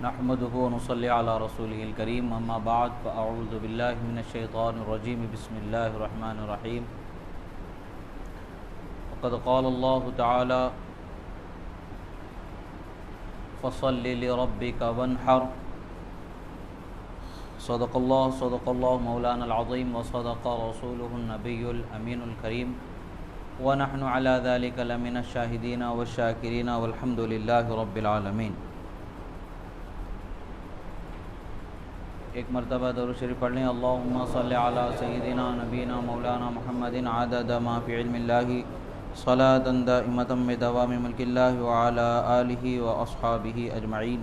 نحمده ونصلي على رسوله الكريم اما بعد فاعوذ بالله من الشيطان الرجيم بسم الله الرحمن الرحيم وقد قال الله تعالى فصل لربك وانحر صدق الله مولانا العظيم وصدق رسوله النبي الأمين الكريم ونحن على ذلك لمن الشاهدين والشاكرين والحمد لله رب العالمين۔ ایک مرتبہ درود شریف پڑھ لیں۔ اللہم صلی علی سیدنا نبینا مولانا محمد عدد ما فی علم اللہ صلاۃ دائمۃ بدوام ملک اللہ وعلی آلہ واصحابہ اجمعین۔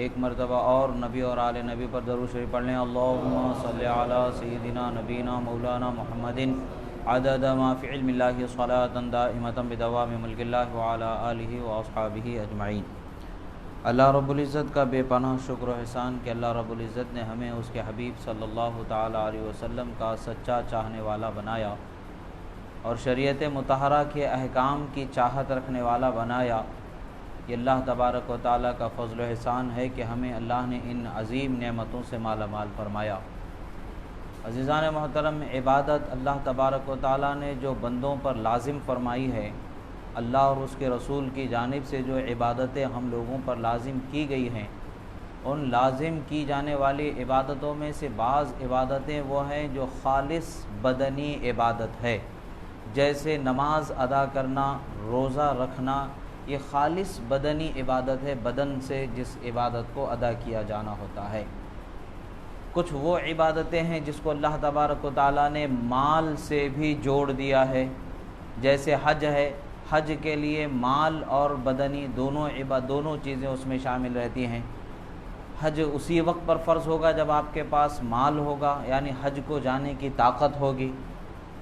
ایک مرتبہ اور نبی اور آل نبی پر درود شریف پڑھ لیں۔ اللہم صلی علی سیدنا نبینا مولانا محمد عدد ما فی علم اللہ صلاۃ دائمۃ بدوام ملک اللہ وعلی آلہ واصحابہ اجمعین۔ اللہ رب العزت کا بے پناہ شکر و احسان کہ اللہ رب العزت نے ہمیں اس کے حبیب صلی اللہ تعالیٰ علیہ وسلم کا سچا چاہنے والا بنایا اور شریعت مطہرہ کے احکام کی چاہت رکھنے والا بنایا۔ یہ اللہ تبارک و تعالیٰ کا فضل و احسان ہے کہ ہمیں اللہ نے ان عظیم نعمتوں سے مالا مال فرمایا۔ عزیزان محترم، عبادت اللہ تبارک و تعالیٰ نے جو بندوں پر لازم فرمائی ہے، اللہ اور اس کے رسول کی جانب سے جو عبادتیں ہم لوگوں پر لازم کی گئی ہیں، ان لازم کی جانے والی عبادتوں میں سے بعض عبادتیں وہ ہیں جو خالص بدنی عبادت ہے، جیسے نماز ادا کرنا، روزہ رکھنا، یہ خالص بدنی عبادت ہے، بدن سے جس عبادت کو ادا کیا جانا ہوتا ہے۔ کچھ وہ عبادتیں ہیں جس کو اللہ تبارک و تعالیٰ نے مال سے بھی جوڑ دیا ہے، جیسے حج ہے۔ حج کے لیے مال اور بدنی دونوں چیزیں اس میں شامل رہتی ہیں۔ حج اسی وقت پر فرض ہوگا جب آپ کے پاس مال ہوگا، یعنی حج کو جانے کی طاقت ہوگی۔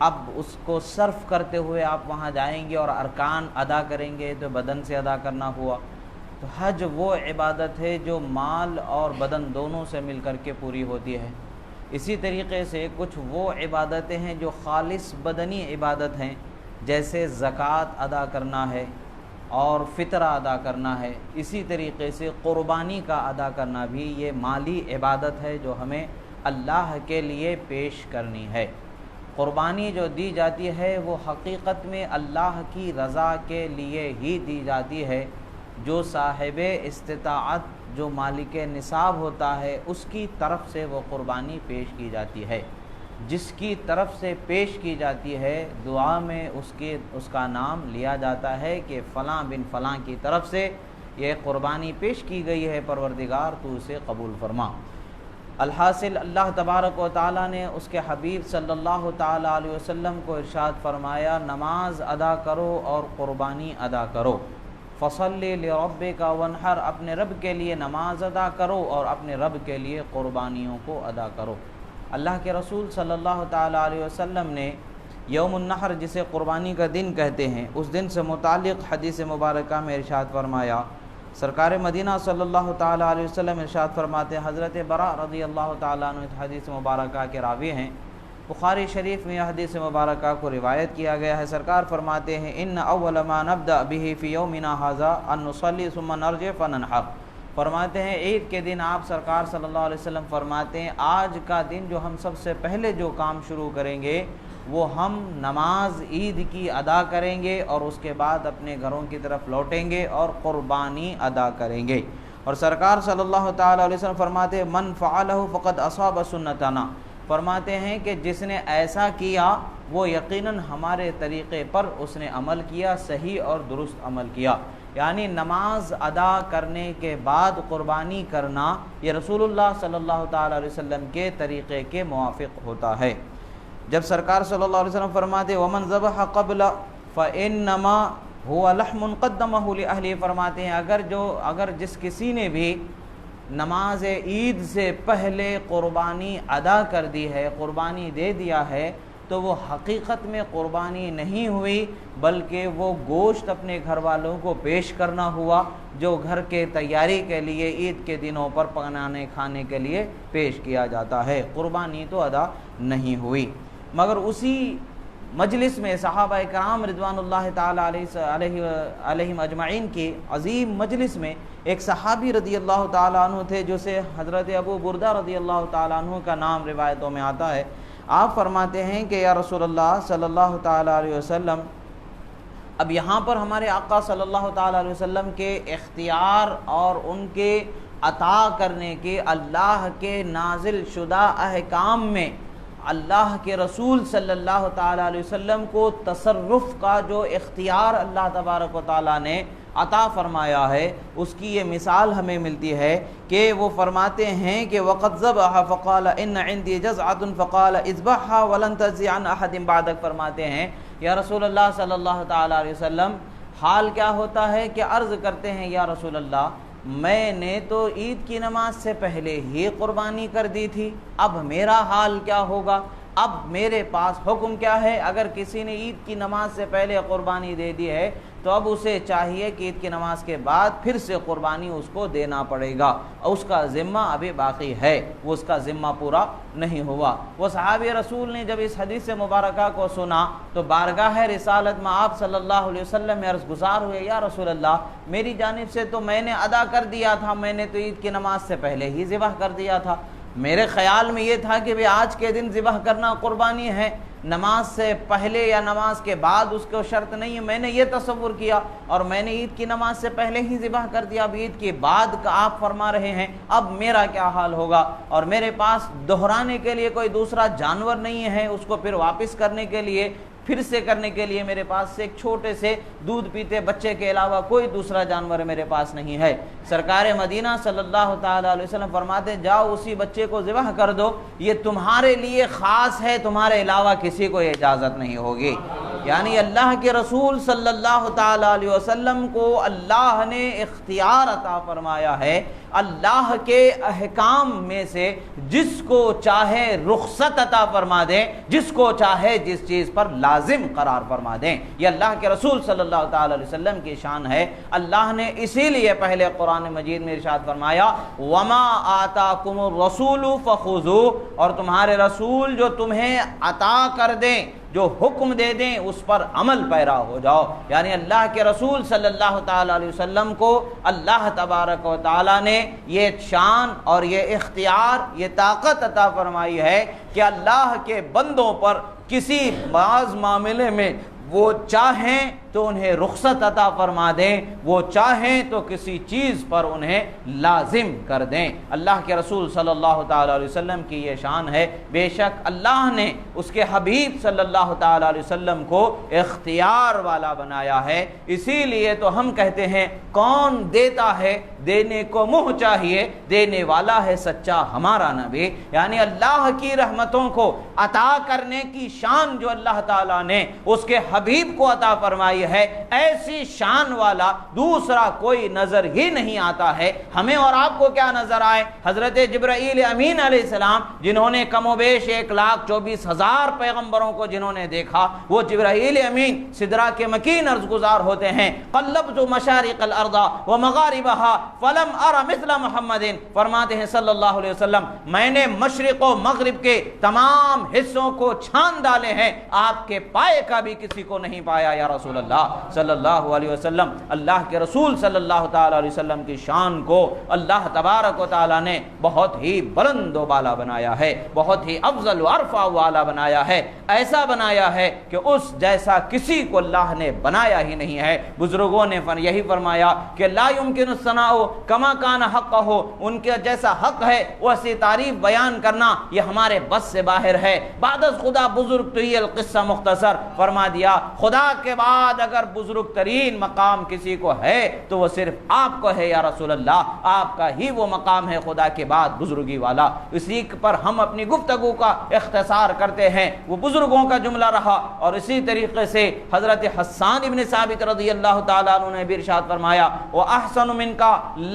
اب اس کو صرف کرتے ہوئے آپ وہاں جائیں گے اور ارکان ادا کریں گے تو بدن سے ادا کرنا ہوا۔ تو حج وہ عبادت ہے جو مال اور بدن دونوں سے مل کر کے پوری ہوتی ہے۔ اسی طریقے سے کچھ وہ عبادتیں ہیں جو خالص بدنی عبادت ہیں، جیسے زکوٰۃ ادا کرنا ہے اور فطرہ ادا کرنا ہے۔ اسی طریقے سے قربانی کا ادا کرنا بھی یہ مالی عبادت ہے جو ہمیں اللہ کے لیے پیش کرنی ہے۔ قربانی جو دی جاتی ہے وہ حقیقت میں اللہ کی رضا کے لیے ہی دی جاتی ہے۔ جو صاحب استطاعت، جو مالک نصاب ہوتا ہے، اس کی طرف سے وہ قربانی پیش کی جاتی ہے۔ جس کی طرف سے پیش کی جاتی ہے دعا میں اس کا نام لیا جاتا ہے کہ فلاں بن فلاں کی طرف سے یہ قربانی پیش کی گئی ہے، پروردگار تو اسے قبول فرما۔ الحاصل اللہ تبارک و تعالیٰ نے اس کے حبیب صلی اللہ تعالیٰ علیہ وسلم کو ارشاد فرمایا، نماز ادا کرو اور قربانی ادا کرو۔ فصلی لربک وانحر، اپنے رب کے لیے نماز ادا کرو اور اپنے رب کے لیے قربانیوں کو ادا کرو۔ اللہ کے رسول صلی اللہ تعالیٰ علیہ وسلم نے یوم النحر، جسے قربانی کا دن کہتے ہیں، اس دن سے متعلق حدیث مبارکہ میں ارشاد فرمایا۔ سرکار مدینہ صلی اللہ تعالیٰ علیہ وسلم ارشاد فرماتے ہیں، حضرت براء رضی اللہ تعالیٰ عنہ حدیث مبارکہ کے راوی ہیں، بخاری شریف میں حدیث مبارکہ کو روایت کیا گیا ہے۔ سرکار فرماتے ہیں، ان اول ما نبدأ به فی یومنا ھذا ان نصلی ثم نرجع فننحر۔ فرماتے ہیں عید کے دن آپ سرکار صلی اللہ علیہ وسلم فرماتے ہیں، آج کا دن جو ہم سب سے پہلے جو کام شروع کریں گے وہ ہم نماز عید کی ادا کریں گے اور اس کے بعد اپنے گھروں کی طرف لوٹیں گے اور قربانی ادا کریں گے۔ اور سرکار صلی اللہ تعالیٰ علیہ وسلم فرماتے ہیں، من فعلہ فقد اصاب سنتنا، فرماتے ہیں کہ جس نے ایسا کیا وہ یقیناً ہمارے طریقے پر اس نے عمل کیا، صحیح اور درست عمل کیا۔ یعنی نماز ادا کرنے کے بعد قربانی کرنا یہ رسول اللہ صلی اللہ تعالیٰ علیہ وسلم کے طریقے کے موافق ہوتا ہے۔ جب سرکار صلی اللہ علیہ وسلم فرماتے ومن ذبح قبل فإنما هو لحم قدمه لأهله، فرماتے ہیں اگر جس کسی نے بھی نماز عید سے پہلے قربانی ادا کر دی ہے، قربانی دے دیا ہے، تو وہ حقیقت میں قربانی نہیں ہوئی بلکہ وہ گوشت اپنے گھر والوں کو پیش کرنا ہوا جو گھر کے تیاری کے لیے عید کے دنوں پر پکانے کھانے کے لیے پیش کیا جاتا ہے۔ قربانی تو ادا نہیں ہوئی۔ مگر اسی مجلس میں صحابہ کرام رضوان اللہ تعالی علیہم اجمعین کی عظیم مجلس میں ایک صحابی رضی اللہ تعالیٰ عنہ تھے، جو سے حضرت ابو بردہ رضی اللہ تعالیٰ عنہ کا نام روایتوں میں آتا ہے۔ آپ فرماتے ہیں کہ یا رسول اللہ صلی اللہ تعالیٰ علیہ وسلم، اب یہاں پر ہمارے آقا صلی اللہ تعالیٰ علیہ وسلم کے اختیار اور ان کے عطا کرنے کے اللہ کے نازل شدہ احکام میں اللہ کے رسول صلی اللہ تعالیٰ علیہ وسلم کو تصرف کا جو اختیار اللہ تبارک و تعالیٰ نے عطا فرمایا ہے، اس کی یہ مثال ہمیں ملتی ہے کہ وہ فرماتے ہیں کہ وَقَدْ ذَبَحَ فَقَالَ إِنَّ عِنْدِي جَزْعَةٌ فَقَالَ اذْبَحْهَا وَلَنْ تَجْزِ عَنْ أَحَدٍ بَعْدَكَ، فرماتے ہیں یا رسول اللہ صلی اللہ تعالیٰ علیہ وسلم، حال کیا ہوتا ہے کہ عرض کرتے ہیں یا رسول اللہ میں نے تو عید کی نماز سے پہلے ہی قربانی کر دی تھی، اب میرا حال کیا ہوگا؟ اب میرے پاس حکم کیا ہے؟ اگر کسی نے عید کی نماز سے پہلے قربانی دے دی ہے تو اب اسے چاہیے کہ عید کی نماز کے بعد پھر سے قربانی اس کو دینا پڑے گا، اور اس کا ذمہ ابھی باقی ہے، وہ اس کا ذمہ پورا نہیں ہوا۔ وہ صحابی رسول نے جب اس حدیث مبارکہ کو سنا تو بارگاہ رسالت میں آپ صلی اللہ علیہ وسلم میں عرض گزار ہوئے یا رسول اللہ میری جانب سے تو میں نے ادا کر دیا تھا، میں نے تو عید کی نماز سے پہلے ہی ذبح کر دیا تھا، میرے خیال میں یہ تھا کہ آج کے دن ذبح کرنا قربانی ہے، نماز سے پہلے یا نماز کے بعد اس کو شرط نہیں ہے، میں نے یہ تصور کیا اور میں نے عید کی نماز سے پہلے ہی ذبح کر دیا، اب عید کے بعد کا آپ فرما رہے ہیں، اب میرا کیا حال ہوگا؟ اور میرے پاس دہرانے کے لیے کوئی دوسرا جانور نہیں ہے، اس کو پھر واپس کرنے کے لیے، پھر سے کرنے کے لیے میرے پاس سے ایک چھوٹے سے دودھ پیتے بچے کے علاوہ کوئی دوسرا جانور میرے پاس نہیں ہے۔ سرکار مدینہ صلی اللہ تعالیٰ علیہ وسلم فرماتے جاؤ اسی بچے کو ذبح کر دو، یہ تمہارے لیے خاص ہے، تمہارے علاوہ کسی کو اجازت نہیں ہوگی۔ یعنی اللہ کے رسول صلی اللہ تعالیٰ علیہ وسلم کو اللہ نے اختیار عطا فرمایا ہے اللہ کے احکام میں سے جس کو چاہے رخصت عطا فرما دیں، جس کو چاہے جس چیز پر لازم قرار فرما دیں، یہ اللہ کے رسول صلی اللہ تعالیٰ علیہ وسلم کی شان ہے۔ اللہ نے اسی لیے پہلے قرآن مجید میں ارشاد فرمایا وَمَا آتَاكُمُ الرَّسُولُ فَخُذُوهُ، اور تمہارے رسول جو تمہیں عطا کر دیں، جو حکم دے دیں اس پر عمل پیرا ہو جاؤ۔ یعنی اللہ کے رسول صلی اللہ تعالیٰ علیہ وسلم کو اللہ تبارک و تعالیٰ نے یہ شان اور یہ اختیار، یہ طاقت عطا فرمائی ہے کہ اللہ کے بندوں پر کسی بعض معاملے میں وہ چاہیں تو انہیں رخصت عطا فرما دیں، وہ چاہیں تو کسی چیز پر انہیں لازم کر دیں۔ اللہ کے رسول صلی اللہ تعالیٰ علیہ وسلم کی یہ شان ہے۔ بے شک اللہ نے اس کے حبیب صلی اللہ تعالیٰ علیہ وسلم کو اختیار والا بنایا ہے، اسی لیے تو ہم کہتے ہیں کون دیتا ہے؟ دینے کو منہ چاہیے، دینے والا ہے سچا ہمارا نبی۔ یعنی اللہ کی رحمتوں کو عطا کرنے کی شان جو اللہ تعالیٰ نے اس کے حبیب کو عطا فرمائی ہے، ایسی شان والا دوسرا کوئی نظر ہی نہیں آتا ہے۔ ہمیں اور آپ کو کیا نظر آئے؟ حضرت جبرائیل امین علیہ السلام جنہوں نے کم و بیش 1,24,000 پیغمبروں کو جنہوں نے دیکھا، وہ جبرائیل امین سدرہ کے مکین عرض گزار ہوتے ہیں قلبت مشارق الارض ومغاربها فلم ارى مثل محمد، فرماتے ہیں صلی اللہ علیہ وسلم میں نے مشرق و مغرب کے تمام حصوں کو چھان ڈالے ہیں، آپ کے پائے کا بھی کسی کو نہیں پایا یا رسول اللہ صلی اللہ علیہ وسلم۔ اللہ کے رسول صلی اللہ تعالیٰ علیہ وسلم کی شان کو اللہ تبارک و تعالیٰ نے بہت ہی بلند و بالا بنایا ہے، بہت ہی افضل و ارفع والا بنایا ہے، ایسا بنایا ہے کہ اس جیسا کسی کو اللہ نے بنایا ہی نہیں ہے۔ بزرگوں نے یہی فرمایا کہ لا يمكن الثناء كما كان حقه، ان کے جیسا حق ہے ویسی تعریف بیان کرنا یہ ہمارے بس سے باہر ہے۔ بعد از خدا بزرگ تو یہ القصہ مختصر فرما دیا، خدا کے بعد اگر بزرگ ترین مقام کسی کو ہے تو وہ صرف آپ کو ہے یا رسول اللہ، آپ کا ہی وہ مقام ہے خدا کے بعد بزرگی والا۔ اسی پر ہم اپنی گفتگو کا اختصار کرتے ہیں، وہ بزرگوں کا جملہ رہا۔ اور اسی طریقے سے حضرت حسان ابن ثابت رضی اللہ تعالیٰ عنہ نے بھی ارشاد فرمایا وَأَحْسَنُ مِنْكَ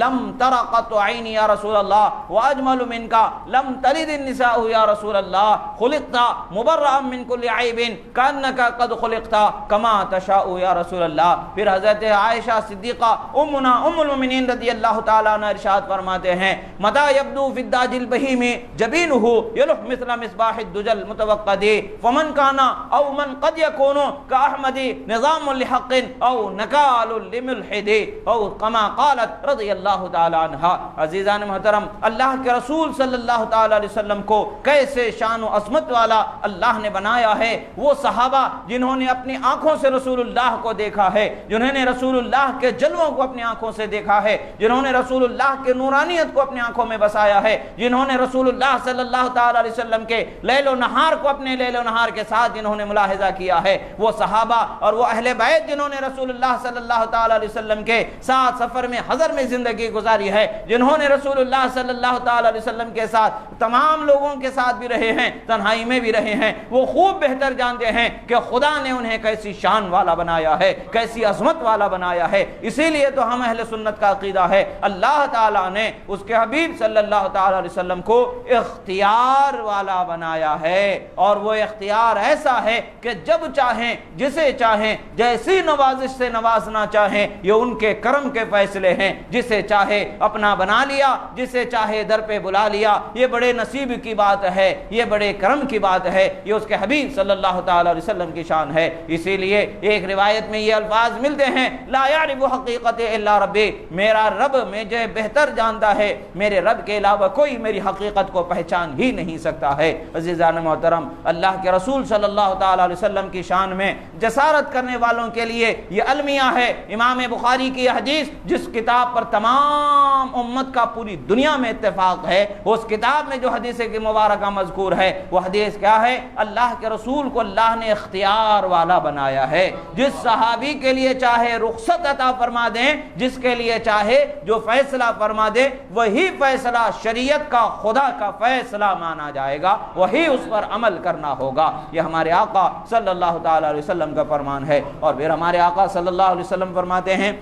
لَمْ تَرَ قَطُّ عَيْنِي يَا رسول اللہ وَأَجْمَلُ مِنْكَ لَمْ تَلِدِ النِّسَاءُ يَا رسول اللہ خُلِقْتَ مُبَرَّأً مِنْ كُلِّ عَيْبٍ كَأَنَّكَ قَدْ خُلِقْتَ كَمَا تَشَاءُ یا رسول اللہ۔ پھر حضرت عائشہ صدیقہ امنا ام المؤمنین رضی اللہ تعالیٰ عنہ ارشاد فرماتے ہیں متى يبدو في الداج البهيم جبينه يلح مثل مصباح الدجى المتوقد فمن كان او من قد يكون كأحمد نظام لحق او نكال لملحد او كما قالت رضی اللہ تعالی عنہ۔ عزیزان محترم، اللہ کے رسول صلی اللہ تعالی علیہ وسلم کو کیسے شان و عظمت والا اللہ نے بنایا ہے۔ وہ صحابہ جنہوں نے اپنی آنکھوں سے رسول اللہ کو دیکھا ہے، جنہوں نے رسول اللہ کے جلووں کو اپنی آنکھوں سے دیکھا ہے، جنہوں نے رسول اللہ کے نورانیت کو اپنی آنکھوں میں بسایا ہے، جنہوں نے رسول اللہ صلی اللہ تعالی علیہ وسلم کے لیل و نہار کو اپنے لیل و نہار کے ساتھ جنہوں نے ملاحظہ کیا ہے، وہ صحابہ اور وہ اہل بیت جنہوں نے رسول اللہ صلی اللہ تعالی علیہ وسلم کے ساتھ سفر میں حضر میں زندگی گزاری ہے، جنہوں نے رسول اللہ صلی اللہ تعالی علیہ وسلم کے ساتھ تمام لوگوں کے ساتھ بھی رہے ہیں، تنہائی میں بھی رہے ہیں، وہ خوب بہتر جانتے ہیں کہ خدا نے انہیں کیسی شان والا بنایا ہے، کیسی عظمت والا بنایا ہے۔ اسی لیے تو ہم اہل سنت کا عقیدہ ہے اللہ تعالیٰ نے اس کے حبیب صلی اللہ تعالی علیہ وسلم کو اختیار والا بنایا ہے، اور وہ اختیار ایسا ہے کہ جب چاہیں جسے چاہیں جیسی نوازش سے نوازنا چاہیں، یہ ان کے کرم کے فیصلے ہیں۔ جسے چاہے اپنا بنا لیا، جسے چاہے در پہ بلا لیا، یہ بڑے نصیب کی بات ہے، یہ بڑے کرم کی بات ہے، یہ اس کے حبیب صلی اللہ تعالی علیہ وسلم کی شان ہے۔ اسی لیے ایک روایت میں یہ الفاظ ملتے ہیں لا یعرف حقیقت الا ربی، میرا رب مجھے بہتر جانتا ہے، میرے رب کے علاوہ کوئی میری حقیقت کو پہچان ہی نہیں سکتا ہے۔ عزیزان محترم، اللہ کے رسول صلی اللہ تعالی علیہ وسلم کی شان میں جسارت کرنے والوں کے لیے یہ المیہ ہے۔ امام بخاری کی حدیث جس کتاب پر تمام امت کا پوری دنیا میں اتفاق ہے، اس کتاب میں جو حدیث کی مبارکہ مذکور ہے وہ حدیث کیا ہے؟ اللہ کے رسول کو اللہ نے اختیار والا بنایا ہے۔ جس صحابی کے لیے چاہے رخصت عطا فرما دیں، جس کے لیے چاہے جو فیصلہ فرما دے، وہی فیصلہ شریعت کا خدا کا فیصلہ مانا جائے گا، وہی اس پر عمل کرنا ہوگا۔ یہ ہمارے آقا صلی اللہ تعالی علیہ وسلم کا فرمان ہے۔ اور پھر ہمارے آقا صلی اللہ علیہ وسلم فرماتے ہیں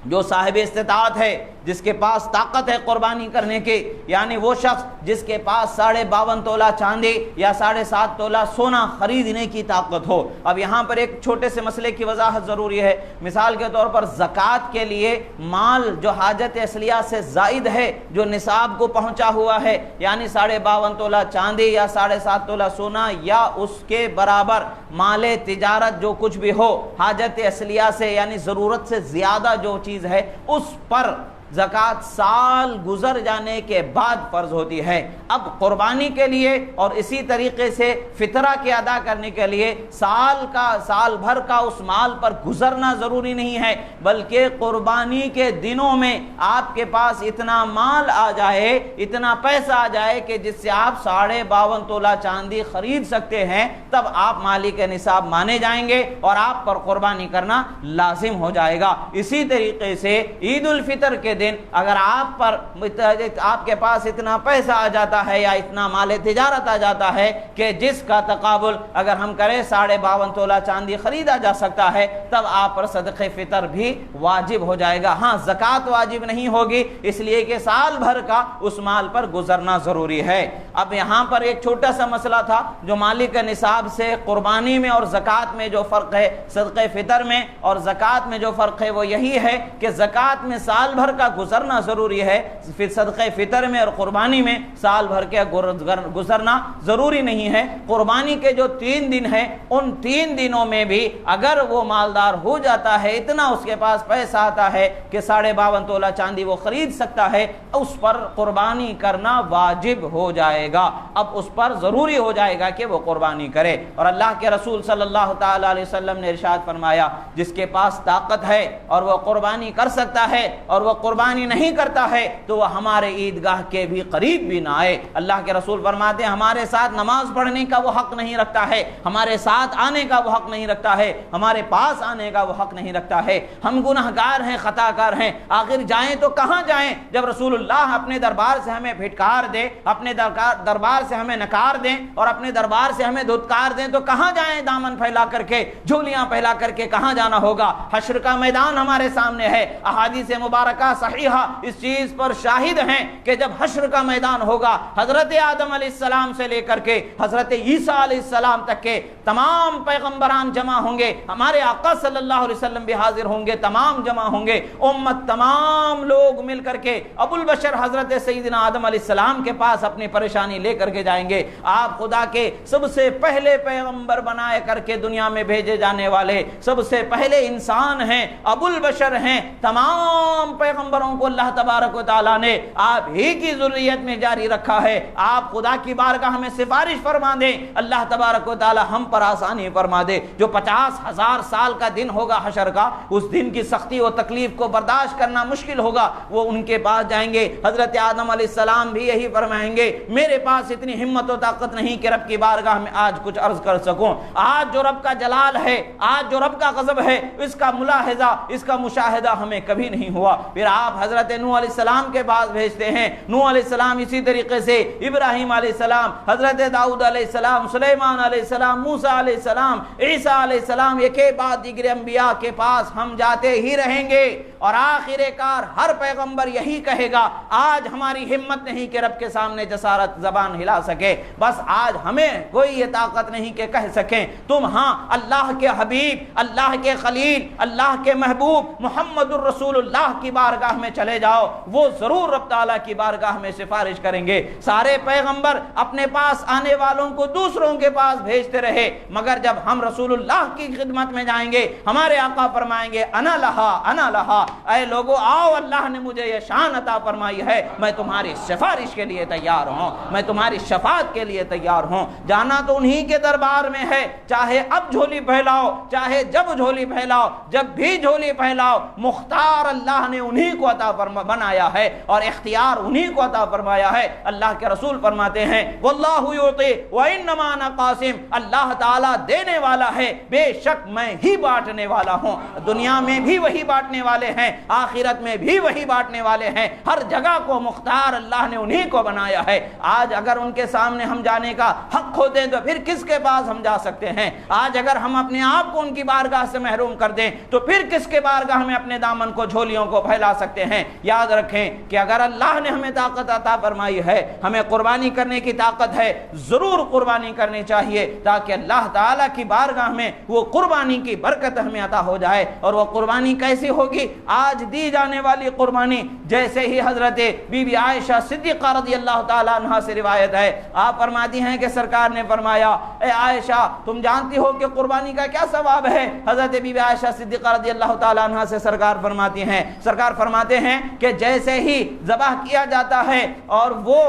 جو صاحب استطاعت ہے، جس کے پاس طاقت ہے قربانی کرنے کی، یعنی وہ شخص جس کے پاس 52.5 تولہ چاندی یا 7.5 تولہ سونا خریدنے کی طاقت ہو۔ اب یہاں پر ایک چھوٹے سے مسئلے کی وضاحت ضروری ہے۔ مثال کے طور پر زکوٰۃ کے لیے مال جو حاجت اصلیہ سے زائد ہے، جو نصاب کو پہنچا ہوا ہے، یعنی 52.5 تولہ چاندی یا 7.5 تولہ سونا یا اس کے برابر مال تجارت جو کچھ بھی ہو، حاجت اصلیہ سے یعنی ضرورت سے زیادہ جو چیز ہے، اس پر زکوٰۃ سال گزر جانے کے بعد فرض ہوتی ہے۔ اب قربانی کے لیے اور اسی طریقے سے فطرہ کے ادا کرنے کے لیے سال بھر کا اس مال پر گزرنا ضروری نہیں ہے، بلکہ قربانی کے دنوں میں آپ کے پاس اتنا مال آ جائے، اتنا پیسہ آ جائے کہ جس سے آپ 52.5 تولہ چاندی خرید سکتے ہیں، تب آپ مالک نصاب مانے جائیں گے اور آپ پر قربانی کرنا لازم ہو جائے گا۔ اسی طریقے سے عید الفطر کے دن اگر آپ کے پاس اتنا پیسہ آ جاتا ہے یا اتنا مال تجارت آ جاتا ہے کہ جس کا تقابل اگر ہم کریں 52.5 تولہ چاندی خریدا جا سکتا ہے، تب آپ پر صدقہ فطر بھی واجب ہو جائے گا۔ ہاں، زکوٰۃ واجب نہیں ہوگی، اس لیے کہ سال بھر کا اس مال پر گزرنا ضروری ہے۔ اب یہاں پر ایک چھوٹا سا مسئلہ تھا جو مالک نصاب سے قربانی میں اور زکوٰۃ میں جو فرق ہے، صدقہ فطر میں اور زکوٰۃ میں جو فرق ہے وہ یہی ہے کہ زکوٰۃ میں سال بھر کا گزرنا ضروری ہے، پھر صدقہ فطر میں اور قربانی میں سال بھر کے گزرنا ضروری نہیں ہے۔ قربانی کے جو 3 دن ہیں، ان 3 دنوں میں بھی اگر وہ مالدار ہو جاتا ہے، اتنا اس کے پاس پیسہ آتا ہے کہ 52.5 تولہ چاندی وہ خرید سکتا ہے، اس پر قربانی کرنا واجب ہو جائے گا۔ اب اس پر ضروری ہو جائے گا کہ وہ قربانی کرے۔ اور اللہ کے رسول صلی اللہ تعالی علیہ وسلم نے ارشاد فرمایا جس کے پاس طاقت ہے اور وہ قربانی کر سکتا ہے اور وہ قربانی نہیں کرتا ہے تو وہ ہمارے عیدگاہ کے بھی قریب بھی نہ آئے۔ اللہ کے رسول فرماتے ہیں ہمارے ساتھ نماز پڑھنے کا وہ حق نہیں رکھتا ہے، ہمارے ساتھ آنے کا وہ حق نہیں رکھتا ہے، ہمارے پاس آنے کا وہ حق نہیں رکھتا ہے۔ ہم گنہگار ہیں، خطا کار ہیں، آخر جائیں تو کہاں جائیں جب رسول اللہ اپنے دربار سے ہمیں پھٹکار دے، اپنے دربار سے ہمیں نکار دیں اور اپنے دربار سے ہمیں دھتکار دیں تو کہاں جائیں؟ دامن پھیلا کر کے، جھولیاں پھیلا کر کے کہاں جانا ہوگا؟ حشر کا میدان ہمارے سامنے ہے۔ احادیث مبارکہ صحیحہ اس چیز پر شاہد ہیں کہ جب حشر کا میدان ہوگا، حضرت آدم علیہ السلام سے لے کر کے حضرت عیسیٰ علیہ السلام تک کے تمام پیغمبران جمع ہوں گے، ہمارے آقا صلی اللہ علیہ وسلم بھی حاضر ہوں گے، تمام جمع ہوں گے، امت تمام لوگ مل کر کے ابو البشر حضرت سیدنا آدم علیہ السلام کے پاس اپنی پریشانی لے کر کے جائیں گے۔ آپ خدا کے سب سے پہلے پیغمبر بنائے کر کے دنیا میں بھیجے جانے والے سب سے پہلے انسان ہیں، ابو البشر ہیں۔ تمام پیغمبروں کو اللہ تبارک و تعالیٰ نے آپ ہی کی ذریت میں جاری رکھا ہے۔ آپ خدا کی بارگاہ میں سفارش فرما دیں، اللہ تبارک و تعالیٰ ہم پر آسانی فرما دے۔ جو 50,000 سال کا دن ہوگا حشر کا، اس دن کی سختی و تکلیف کو برداشت کرنا مشکل ہوگا، وہ ان کے پاس جائیں گے۔ حضرت آدم علیہ السلام بھی یہی فرمائیں گے، میرے پاس اتنی ہمت و طاقت نہیں کہ رب کی بارگاہ میں آج کچھ عرض کر سکوں۔ آج جو رب کا جلال ہے، آج جو رب کا غضب ہے، اس کا ملاحظہ، اس کا مشاہدہ ہمیں کبھی نہیں ہوا۔ پھر آپ حضرت نوح علیہ السلام کے پاس بھیجتے ہیں۔ نوح علیہ السلام اسی طریقے سے ابراہیم علیہ السلام، حضرت داؤد علیہ السلام، سلیمان علیہ السلام، موسیٰ علیہ السلام، عیسیٰ علیہ السلام، ایک کے بعد دیگر انبیاء کے پاس ہم جاتے ہی رہیں گے، اور آخر کار ہر پیغمبر یہی کہے گا، آج ہماری ہمت نہیں کہ رب کے سامنے جسارت زبان ہلا سکے، بس آج ہمیں کوئی یہ طاقت نہیں کہ کہہ سکیں تم ہاں اللہ کے حبیب، اللہ کے خلیل، اللہ کے محبوب محمد الرسول اللہ کی بارگاہ میں چلے جاؤ، وہ ضرور رب تعالیٰ کی بارگاہ میں سفارش کریں گے۔ سارے پیغمبر اپنے پاس آنے والوں کو دوسروں کے پاس بھیجتے رہے، مگر جب ہم رسول اللہ کی خدمت میں جائیں گے، ہمارے آقا فرمائیں گے انا لہا انا لہا، اے لوگو آؤ، اللہ نے مجھے یہ شان عطا فرمائی ہے، میں تمہاری سفارش کے لیے تیار ہوں، میں تمہاری شفاعت کے لیے تیار ہوں۔ جانا تو انہی کے دربار میں ہے، چاہے اب جھولی پھیلاؤ، چاہے جب جھولی پھیلاؤ، جب بھی جھولی پھیلاؤ، مختار اللہ نے انہی کو عطا بنایا ہے اور اختیار انہی کو عطا فرمایا ہے۔ اللہ کے رسول فرماتے ہیں واللہ یعطی وانما انا قاسم، اللہ تعالیٰ دینے والا ہے، بے شک میں ہی بانٹنے والا ہوں۔ دنیا میں بھی وہی بانٹنے والے ہیں، آخرت میں بھی وہی بانٹنے والے ہیں، ہر جگہ کو مختار اللہ نے انہی کو بنایا ہے۔ آج اگر ان کے سامنے ہم جانے کا حق کھو دیں تو پھر کس کے پاس ہم جا سکتے ہیں؟ آج اگر ہم اپنے آپ کو ان کی بارگاہ سے محروم کر دیں تو پھر کس کے بارگاہ میں اپنے دامن کو، جھولیوں کو پھیلا سکتے ہیں؟ یاد رکھیں کہ اگر اللہ نے ہمیں طاقت عطا فرمائی ہے، ہمیں قربانی کرنے کی طاقت ہے، ضرور قربانی کرنی چاہیے تاکہ اللہ تعالیٰ کی بارگاہ میں وہ قربانی کی برکت ہمیں عطا ہو جائے۔ اور وہ قربانی کیسی ہوگی؟ آج دی جانے والی قربانی جیسے ہی حضرت بی بی عائشہ صدیقہ رضی اللہ تعالیٰ عنہ سے روایت ہے، آپ فرماتی ہیں کہ سرکار نے فرمایا اے عائشہ تم جانتی ہو کہ قربانی کا کیا ثواب ہے؟ حضرت بی بی عائشہ صدیقہ رضی اللہ تعالیٰ عنہ سے سرکار فرماتے ہیں کہ جیسے ہی ذبح کیا جاتا ہے اور وہ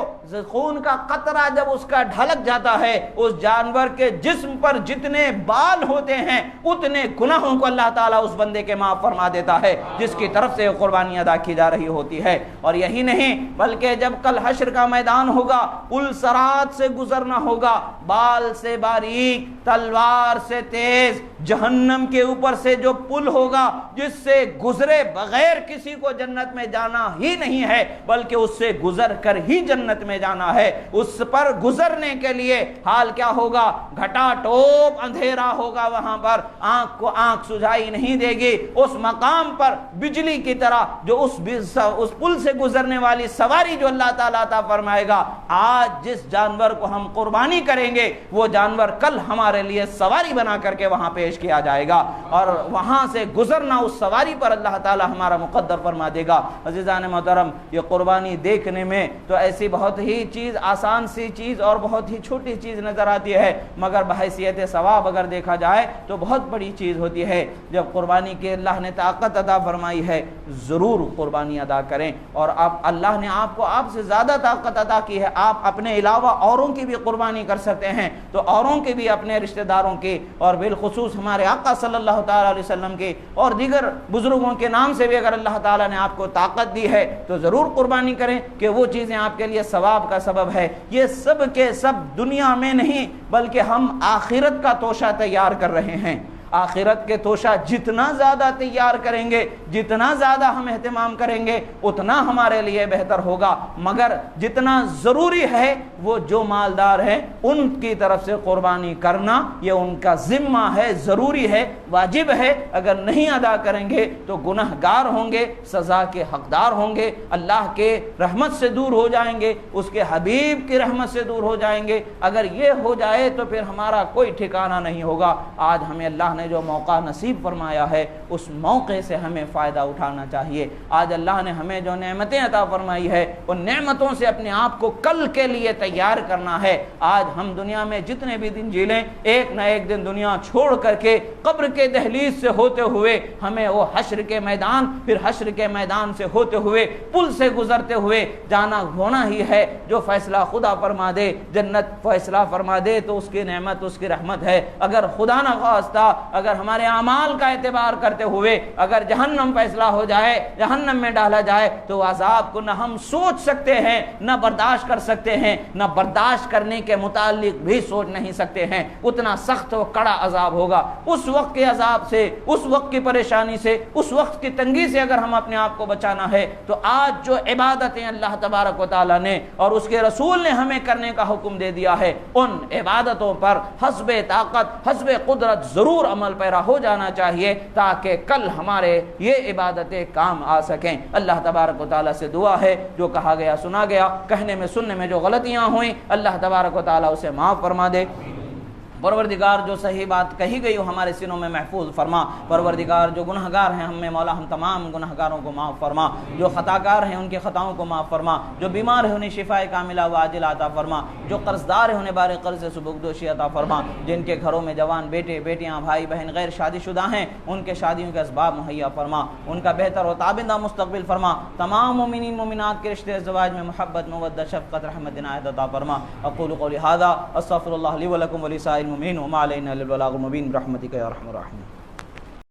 خون کا قطرہ جب اس کا ڈھلک جاتا ہے، اس جانور کے جسم پر جتنے بال ہوتے ہیں اتنے گناہوں کو اللہ تعالیٰ اس بندے کے معاف فرما دیتا ہے جس کی طرف سے قربانی ادا کی جا رہی ہوتی ہے۔ اور یہی نہیں بلکہ جب کل حشر کا میدان ہوگا، پل صراط سے گزرنا ہوگا، بال سے باریک، تلوار سے تیز، جہنم کے اوپر سے جو پل ہوگا جس سے گزرے بغیر کسی کو جنت میں جانا ہی نہیں ہے بلکہ اس سے گزر کر ہی جنت میں جانا ہے، اس پر گزرنے کے لیے حال کیا ہوگا؟ گھٹا ٹوپ اندھیرا ہوگا، وہاں پر آنکھ کو آنکھ سجائی نہیں دے گی، اس مقام پر بجلی کی طرح جو اس پل سے گزرنے والی سواری جو اللہ تعالیٰ عطا فرمائے گا، آج جس جانور کو ہم قربانی کریں گے وہ جانور کل ہمارے لیے سواری بنا کر کے وہاں پیش کیا جائے گا، اور وہاں سے گزرنا اس سواری پر اللہ تعالیٰ ہمارا مقدر فرما دے گا۔ عزیزان محترم، یہ قربانی دیکھنے میں تو ایسی بہت ہی چیز، آسان سی چیز اور بہت ہی چھوٹی چیز نظر آتی ہے، مگر بحیثیت ثواب اگر دیکھا جائے تو بہت بڑی چیز ہوتی ہے۔ جب قربانی کے اللہ نے طاقت عطا فرمائی ہے، ضرور قربانی ادا کریں، اور اللہ نے آپ کو آپ سے زیادہ طاقت عطا کی ہے، آپ اپنے علاوہ اوروں کی بھی قربانی کر سکتے ہیں، تو اوروں کی بھی، اپنے رشتہ داروں کی، اور بالخصوص ہمارے آقا صلی اللہ تعالیٰ علیہ وسلم کی اور دیگر بزرگوں کے نام سے بھی اگر اللہ تعالیٰ نے آپ کو طاقت دی ہے تو ضرور قربانی کریں کہ وہ چیزیں آپ کے لیے ثواب کا سبب ہے۔ یہ سب کے سب دنیا میں نہیں بلکہ ہم آخرت کا توشہ تیار کر رہے ہیں، آخرت کے توشہ جتنا زیادہ تیار کریں گے، جتنا زیادہ ہم اہتمام کریں گے، اتنا ہمارے لیے بہتر ہوگا۔ مگر جتنا ضروری ہے وہ جو مالدار ہیں ان کی طرف سے قربانی کرنا یہ ان کا ذمہ ہے، ضروری ہے، واجب ہے۔ اگر نہیں ادا کریں گے تو گنہگار ہوں گے، سزا کے حقدار ہوں گے، اللہ کے رحمت سے دور ہو جائیں گے، اس کے حبیب کی رحمت سے دور ہو جائیں گے۔ اگر یہ ہو جائے تو پھر ہمارا کوئی ٹھکانہ نہیں ہوگا۔ آج ہمیں اللہ نے جو موقع نصیب فرمایا ہے اس موقع سے ہمیں فائدہ اٹھانا چاہیے۔ آج اللہ نے ہمیں جو نعمتیں عطا فرمائی ہے ان نعمتوں سے اپنے آپ کو کل کے لیے تیار کرنا ہے۔ آج ہم دنیا میں جتنے بھی دن جی لیں، ایک نہ ایک دن دنیا چھوڑ کر کے قبر کے دہلیز سے ہوتے ہوئے ہمیں وہ حشر کے میدان، پھر حشر کے میدان سے ہوتے ہوئے پل سے گزرتے ہوئے جانا ہونا ہی ہے۔ جو فیصلہ خدا فرما دے، جنت فیصلہ فرما دے تو اس کی نعمت، اس کی رحمت ہے۔ اگر خدا نہ خواستہ اگر ہمارے اعمال کا اعتبار کرتے ہوئے اگر جہنم فیصلہ ہو جائے، جہنم میں ڈالا جائے تو عذاب کو نہ ہم سوچ سکتے ہیں، نہ برداشت کر سکتے ہیں، نہ برداشت کرنے کے متعلق بھی سوچ نہیں سکتے ہیں۔ اتنا سخت و کڑا عذاب ہوگا۔ اس وقت کے عذاب سے، اس وقت کی پریشانی سے، اس وقت کی تنگی سے اگر ہم اپنے آپ کو بچانا ہے تو آج جو عبادتیں اللہ تبارک و تعالیٰ نے اور اس کے رسول نے ہمیں کرنے کا حکم دے دیا ہے ان عبادتوں پر حسب طاقت، حسب قدرت ضرور عمل پیرا ہو جانا چاہیے تاکہ کل ہمارے یہ عبادتیں کام آ سکیں۔ اللہ تبارک و تعالیٰ سے دعا ہے جو کہا گیا سنا گیا، کہنے میں سننے میں جو غلطیاں ہوئیں اللہ تبارک و تعالیٰ اسے معاف فرما دے۔ پروردگار جو صحیح بات کہی گئی ہو ہمارے سینوں میں محفوظ فرما۔ پروردگار جو گنہگار ہیں ہم میں مولا ہم تمام گنہگاروں کو معاف فرما۔ جو خطاکار ہیں ان کی خطاؤں کو معاف فرما۔ جو بیمار ہیں انہیں شفاء کاملہ و عاجلہ عطا فرما۔ جو قرض دار ہیں انہیں بار قرض سے سبکدوشی عطا فرما۔ جن کے گھروں میں جوان بیٹے بیٹیاں بھائی بہن غیر شادی شدہ ہیں ان کے شادیوں کے اسباب مہیا فرما، ان کا بہتر و تابندہ مستقبل فرما۔ تمام مومنین مومنات کے رشتے ازدواج میں محبت مودت شفقت رحمت عنایت عطا فرما۔ اقول قولی ھذا استغفر اللہ لی ولکم ولسائر المؤمنین وما علینا الا البلاغ المبین برحمتک یا ارحم الراحمین۔